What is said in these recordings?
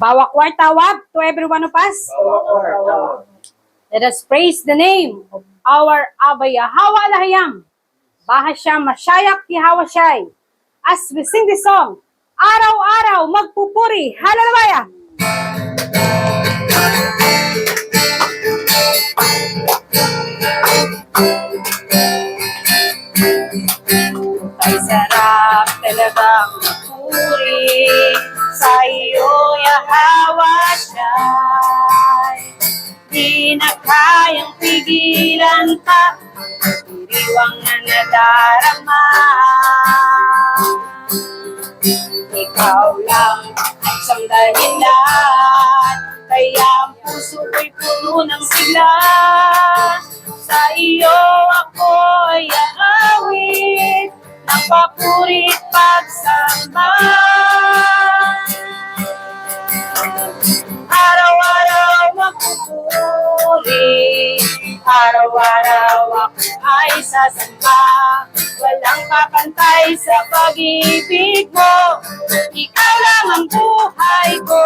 Bawa kwartawab to everyone of us. Let us praise the name of our Abba Yahweh Lahayam. Bahasya Mashayak Yahawashai. As we sing this song, araw-araw magpupuri. Hallelujah! Ay sarap talagang magpuri sa iyo, Yahawashai. Di na kayang pigilan pa, diriwang na nadarama. Ikaw lang ang siyang dahilan, kaya ang puso ko'y puno ng sigla. Sa iyo ako'y aawit ng papuri at pagsamba. Araw-araw magpupuri, araw-araw ako ay sasamba. Walang papantay sa pag-ibig mo, ikaw lang ang buhay ko.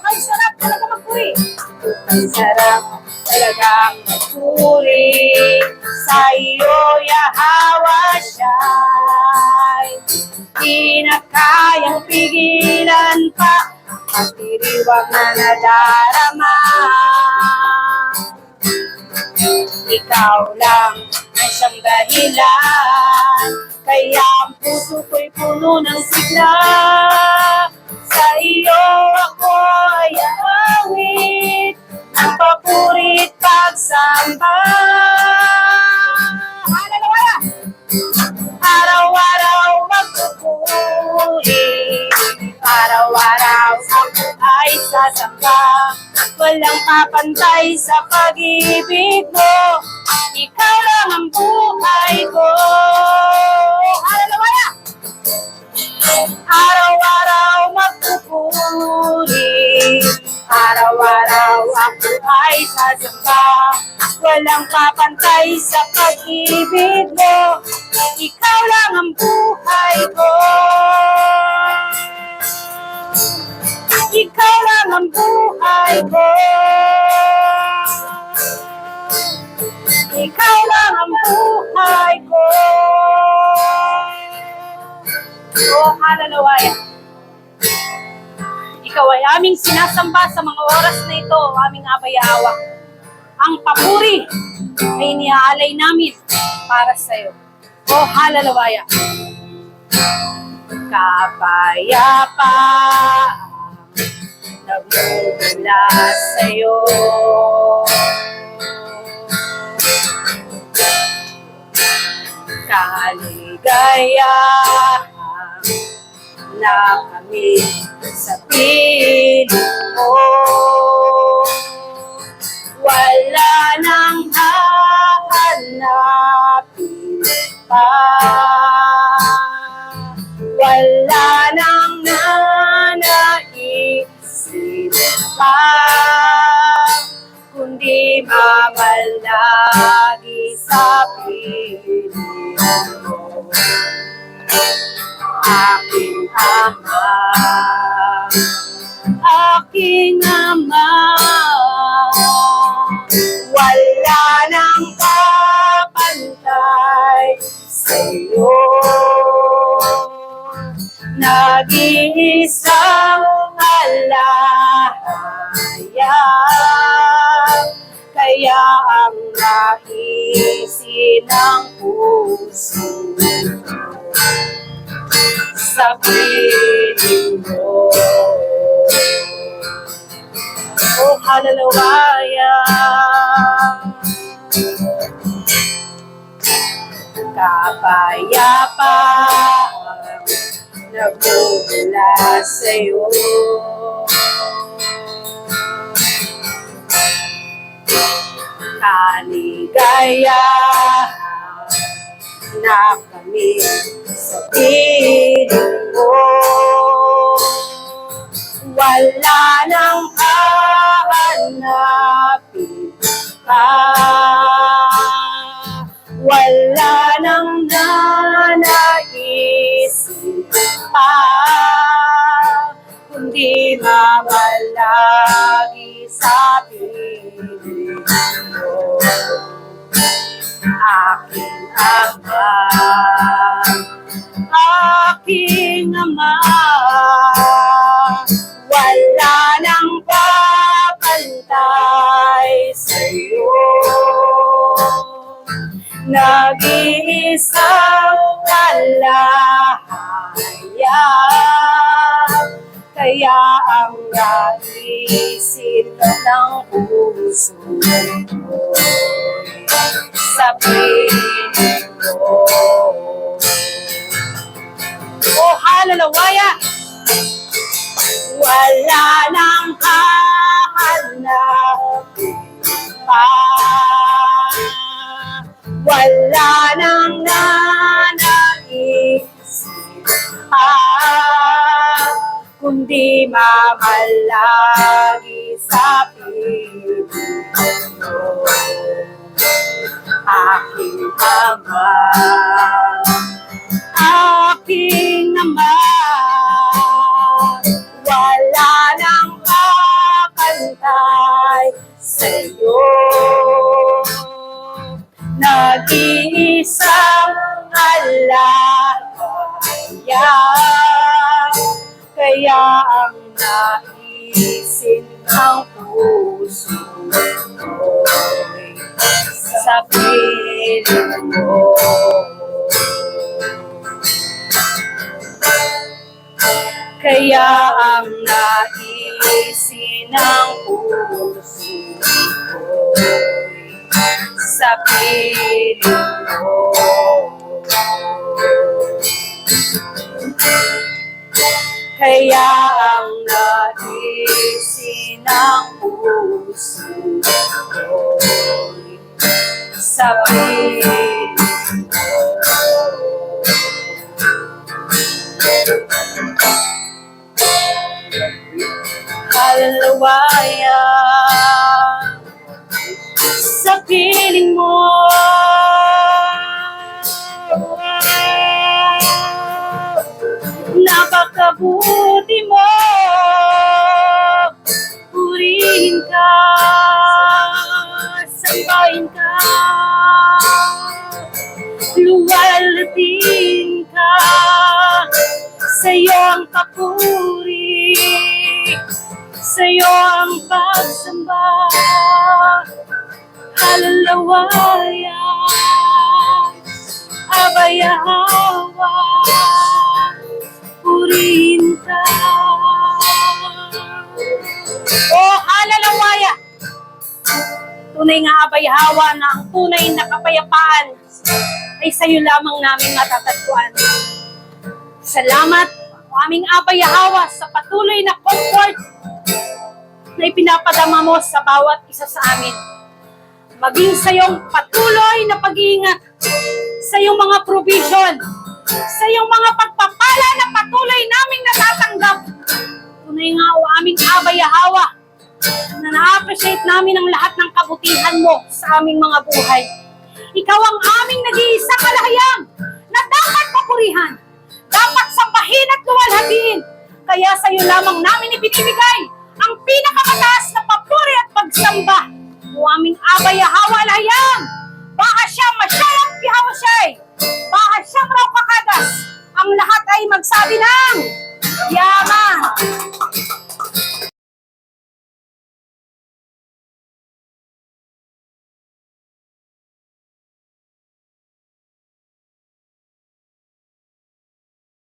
Ay sarap talaga magpuri, ay sarap talagang magpuri sa iyo, Yahawashai. Di na kayang pigilan pa, at diriwang na nadarama. Ikaw lang ang siyang dahilan, kaya ang puso ko'y puno ng sigla. Sa iyo ako'y aawit ng papuri at pagsamba. Hallelujah! Araw-araw magpupuri, araw-araw ako ay sasamba. Walang papantay sa pag-ibig mo, ikaw lang ang buhay ko. Hallelujah! Araw-araw magpupuri, araw-araw ako ay sasamba. Walang papantay sa pag-ibig mo, ikaw lang ang buhay ko. Ikaw lang ang buhay ko. Ikaw lang ang buhay ko. Oh, hallelujah. Ikaw ay aming sinasamba sa mga oras na ito, aming Abba Yahweh. Ang papuri ay iniaalay namin para sa iyo. Oh, hallelujah. Kapayapaan nagmumula sa iyo. Kaligayahan na kami sa piling mo. Wala nang hahanapin pa, wala nang nanaisip pa, kundi mamalagi sa piling mo. Aking Ama, aking Ama, wala nang kapantay sa iyo. Nag-iisang alahaya, kaya ang naisin ng puso sa piling mo. Oh, hallelujah. Kapayapaan nagmumula sa iyo. Kaligayahan na kami sa piling mo. Wala nang hahanapin pa, wala nang nanaisip pa, kundi mamalagi sa piling mo. Aking Ama, aking Ama, wala nang papantay sa'yo. Nag-iisang kalahayap, kaya ang naisin ng puso mo'y sa piling mo. Oh, hallelujah! Wala nang hahanapin pa, wala nang nanaisip pa, kundi mamalagi sa piling mo. Aking Ama, aking Ama, wala nang kapantay sa'yo. Nag-iisang alahayap, kaya ang naisin ng puso mo'y sa piling mo. Kaya ang naisin ng puso mo'y sa piling mo. Kaya ang naisin ng puso mo'y sa piling mo. Hallelujah! Sa piling mo, napakabuti mo, purihin ka, sambahin ka, luwalhatiin ka, sa'yo ang papuri, sa'yo ang pagsamba. Hallelujah, Abay Hawa, purihin ka. Oh, hallelujah! Tunay nga Abay Hawa na ang tunay na kapayapaan ay sa'yo lamang namin matatagpuan. Salamat, aming Abay Hawa, sa patuloy na comfort na ipinapadama mo sa bawat isa sa amin. Maging sa iyong patuloy na pag-iingat, sa iyong mga provision, sa iyong mga pagpapala na patuloy naming natatanggap. Tunay nga o aming Abay Hawa, na na-appreciate namin ang lahat ng kabutihan mo sa aming mga buhay. Ikaw ang aming nag-iisang kalahayam na dapat papurihan, dapat sambahin at luwalhatiin. Kaya sa iyo lamang namin ibinibigay ang pinakamataas na papuri at pagsamba. O aming Abay Hawa lahayam, Bahasya Masyayak Yahweh, Bahasya Raw Kakadas, ang lahat ay magsabi ng